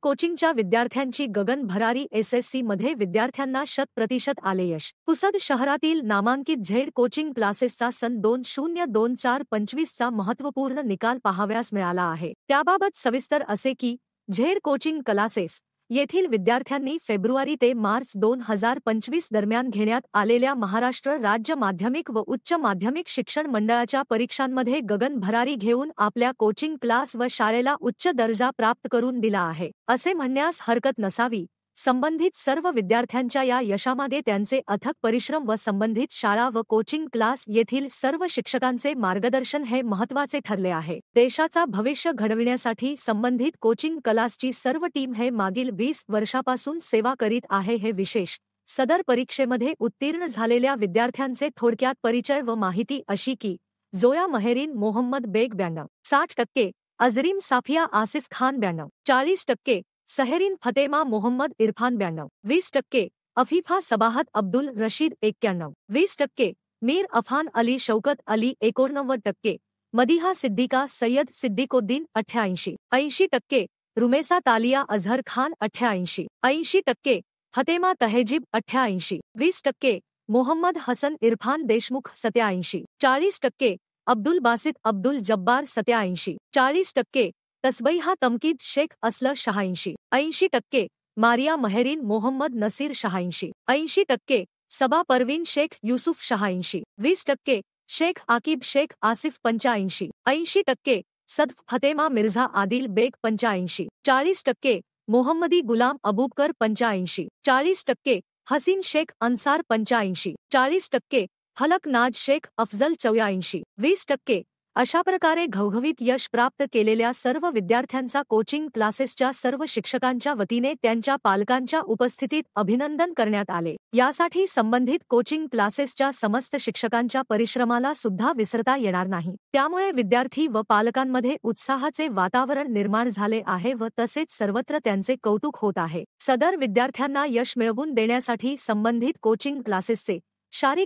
कोचिंगच्या विद्यार्थ्यांची गगन भरारी SSC मध्ये विद्यार्थ्यांना 100% आले यश। पुसद शहरातील नामांकित झेड कोचिंग क्लासेसचा सन 2024-25 चा महत्त्वपूर्ण निकाल पाहावयास मिळाला आहे। त्याबाबत सविस्तर असे की झेड कोचिंग क्लासेस येथील विद्यार्थ्यांनी फेब्रुवारी ते मार्च 2025 दरम्यान घेण्यात आलेल्या महाराष्ट्र राज्य माध्यमिक व उच्च माध्यमिक शिक्षण मंडळाच्या परीक्षांमध्ये गगन भरारी घेऊन आपल्या कोचिंग क्लास व शाळेला उच्च दर्जा प्राप्त करून दिला आहे असे म्हणण्यास हरकत नसावी। संबंधित सर्व विद्यार्थ्यांच्या या यशामागे त्यांचे अथक परिश्रम व संबंधित शाळा व कोचिंग क्लास येथील सर्व शिक्षकांचे मार्गदर्शन हे महत्त्वाचे ठरले आहे। देशाचा भविष्य घडविण्यासाठी संबंधित कोचिंग क्लासची सर्व टीम हे मागील 20 वर्षापासून सेवा करीत आहे हे विशेष। सदर परीक्षेमध्ये उत्तीर्ण झालेल्या विद्यार्थ्यांचे थोडक्यात परिचय व माहिती अशी की जोया महेरीन मोहम्मद बेग 92%, अजरीम साफिया आसिफ खान 92%, सहरीन फतेमा मोहम्मद इरफान 92%, अफीफा सबाहत अब्दुल रशीद 91, 20%, मीर अफान अली शौकत अली 89%, मदीहा सिद्दीका सय्यद सिद्दीकोद्दीन 88, 80%, रुमेसा तालिया अझहर खान 88, 80%, फतेमा तहेजीब 88, 20%, मोहम्मद हसन इरफान देशमुख 87, 40%, अब्दुल बासित अब्दुल जब्बार 87, 40%, तस्बईहा तमकीद शेख असलर 86, 80%, मारिया महेरीन मोहम्मद नसीर 86, 80%, सबा परवीन शेख यूसुफ 86, 20%, शेख आकिब शेख आसिफ 85, 80%, सदफ फतेमा मिर्झा आदिल बेग 85, 40%, मोहम्मदी गुलाम अबूबकर 85, 40%, हसीन शेख अंसार 85, 40%, फलक नाज शेख अफजल 84, 20%, अशा प्रकारे घवघवीत यश प्राप्त केलेल्या सर्व विद्यार्थ्यांचा कोचिंग क्लासेसच्या सर्व शिक्षकांच्या वतीने त्यांच्या पालकांच्या उपस्थितीत अभिनंदन करण्यात आले। यासाठी संबंधित कोचिंग क्लासेसच्या समस्त शिक्षकांच्या परिश्रमाला सुद्धा विसरता येणार नाही। त्यामुळे विद्यार्थी व पालकांमध्ये उत्साहाचे वातावरण निर्माण झाले आहे व तसेच सर्वत्र त्यांचे कौतुक होत आहे। सदर विद्यार्थ्यांना यश मिळवून देण्यासाठी संबंधित कोचिंग क्लासेसचे शारीरिक